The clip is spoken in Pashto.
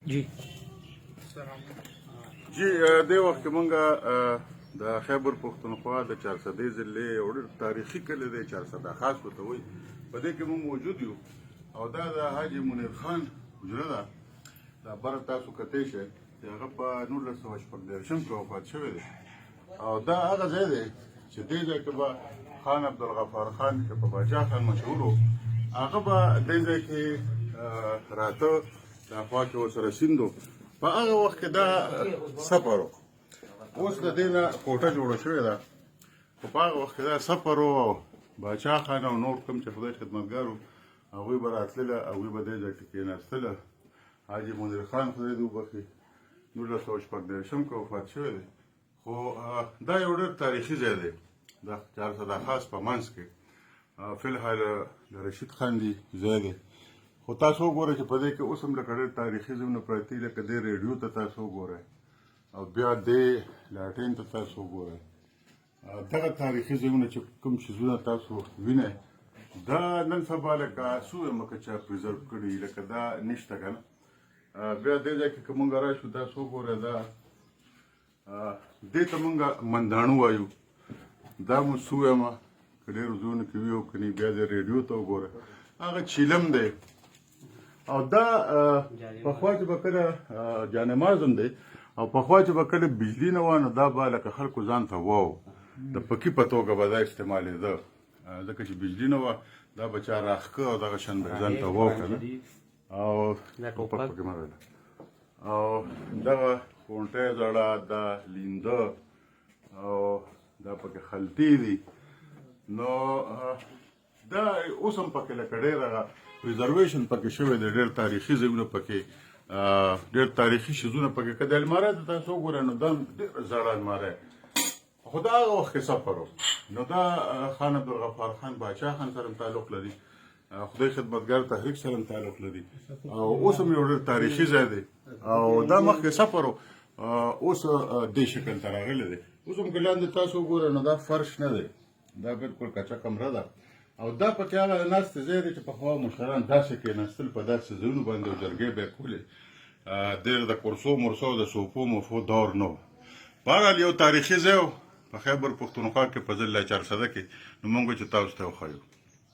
جی جی دې وخت کې مونږ د خیبر پښتونخوا د 400 ضلع یو ډېر تاریخي کلی دی 400 خاص ورته وایي په دې کې مونږ موجود یو او دا د حاجي منیر خان حجره ده دا بره تاسو کتی شئ چې هغه په 1914 کې وفات شوی دی او دا هغه ځای دی چې دې ځای کې به خان عبدالغفار خان چې په باچا خان مشهور و هغه به دې ځای کې راته د خوا کې ورسره سیند و په هغه وخت کې دا سفر و اوس د دې نه کوټه جوړه شوې ده خو په هغه وخت کې دا سفر و او باچا خان او نور کوم چې خدای خدمتګار وو هغوی به راتلله هغوی به دې ځای کې کېناستله حاجي منیر خان خدای دې وبخښي 1914 کې وفات شوی دی خو دا یو ډېر تاریخي ځای دی د 400 خاص په منځ کې فی الحال د رشید خان دی ځای دی خو تاسو وګورئ چې په دې کې اوس هم لکه ډېر تاریخي ځایونه پراته دي لکه دې ریډیو ته تاسو وګورئ او بیا دې لاټین ته تاسو وګورئ دغه تاریخي ځایونه چې کوم څیزونه تاسو وینئ دا نن سبا لکه څو یمه که چا پریزرو کړي لکه دا نشته که نه بیا دې ځای کې که مونږ راشو تاسو وګورئ دا دې ته مونږ منداڼو وایو دا مو څو یمه که ډېرو ځایونو کې وي او که نه بیا دې ریډیو ته وګورئ هغه چیلم دی او دا پخوا چې به کله جانمازم دی او پخوا چې به کله بجلي نه وه نو دا به لکه خلکو ځان ته واو د پکي په توګه به دا استعمالېده ځکه چې بجلي نه وه دا به چا راښکه او دغه شان به ځان ته واو که نه او پکې مه ویله او دغه غونټۍ زړه دا لینده او دا پکې خلطې دي نو دا اوس هم پکې لکه ډېر هغه ریزرویشن پکې شوی دی ډېر تاریخي ځایونه پکې ډېر تاریخي شیزونه پکې که د الماری ته تاسو وګورئ نو دا ډېر زړه الماری خو دا هغه وخت کې سفر و نو دا خان عبدالغفار خان باچا خان سره هم تعلق لري خدای خدمتګار تحریک سره هم تعلق لري او اوس هم یو ډېر تاریخي ځای دی او دا مخکې سفر و اوس دې شکل ته راغلی دی اوس هم که لاندې تاسو وګورئ نو دا فرش نه دی دا بالکل کچه کمره ده او دا پکې هغه د ناستې ځای دی چې پخوا مشران داسې کېناستل په داسې ځایونو باندې او جرګې به یې کولې ډېر د کرسو مرسو د صوفو مفو دور نه و بهرحال یو تاریخي ځای و په خیبر پښتونخوا کې په ضلع 400 کې نو موږ چې تاسو ته وښیو